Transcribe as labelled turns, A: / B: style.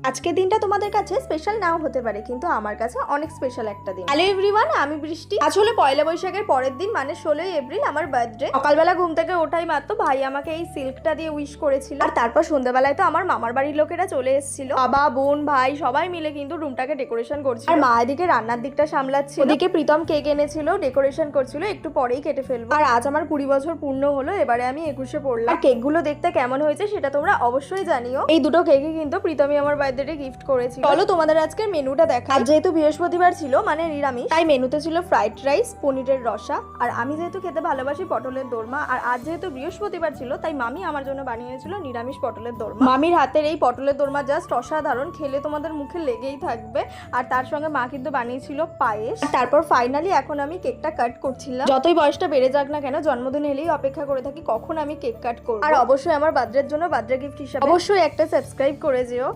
A: আজকের দিনটা তোমাদের কাছে স্পেশাল নাও হতে পারে, কিন্তু আমার কাছে অনেক স্পেশাল একটা দিন। হ্যালো এভরিওয়ান, আমি বৃষ্টি। আজ হলো পয়লা বৈশাখের পরের দিন, মানে 16ই এপ্রিল, আমার বার্থডে। সকালবেলা ঘুম থেকে ওঠাই মাত্র ভাই আমাকে এই সিল্কটা দিয়ে উইশ করেছিল, আর তারপর সন্ধ্যাবেলায় তো আমার মামার বাড়ির লোকেরা চলে এসেছিল। বাবা, বোন, ভাই সবাই মিলে কিন্তু রুমটাকে ডেকোরেশন করছিল, আর মা এদিকে রান্নার দিকটা সামলাচ্ছিল, ওদিকে প্রীতম কেক এনেছিল, ডেকোরেশন করছিল, একটু পরেই কেটে ফেলবো। আর আজ আমার 20 বছর পূর্ণ হলো, এবারে আমি 21-এ পড়লাম। আর কেকগুলো দেখতে কেমন হয়েছে সেটা তোমরা অবশ্যই জানিও। এই দুটো কেকই কিন্তু প্রীতমই আমার বার্থডে গিফট করেছি। চলো তোমাদের আজকের মেনুটা দেখা। আর যেহেতু বৃহস্পতিবার ছিল, মানে নিরামিষ, তাই মেনুতে ছিল ফ্রাইড রাইস, পনিরের রসা, আর আমি যেহেতু খেতে ভালোবাসি পটলের দোরমা, আর আজ যেহেতু বৃহস্পতিবার ছিল তাই মামি আমার জন্য বানিয়েছিল নিরামিষ পটলের দোরমা। মামির হাতের এই পটলের দোরমা জাস্ট অসাধারণ, খেলে তোমাদের মুখে লেগেই থাকবে। আর তার সঙ্গে মা কিন্তু বানিয়েছিল পায়েস। তারপর ফাইনালি এখন আমি কেকটা কাট করছিলাম। যতই বয়সটা বেড়ে যাক না কেন, জন্মদিন এলেই অপেক্ষা করে থাকি কখন আমি কেক কাট করব। আর অবশ্যই আমার বার্থডের জন্য বার্থডে গিফট হিসেবে অবশ্যই একটা সাবস্ক্রাইব করে যেও।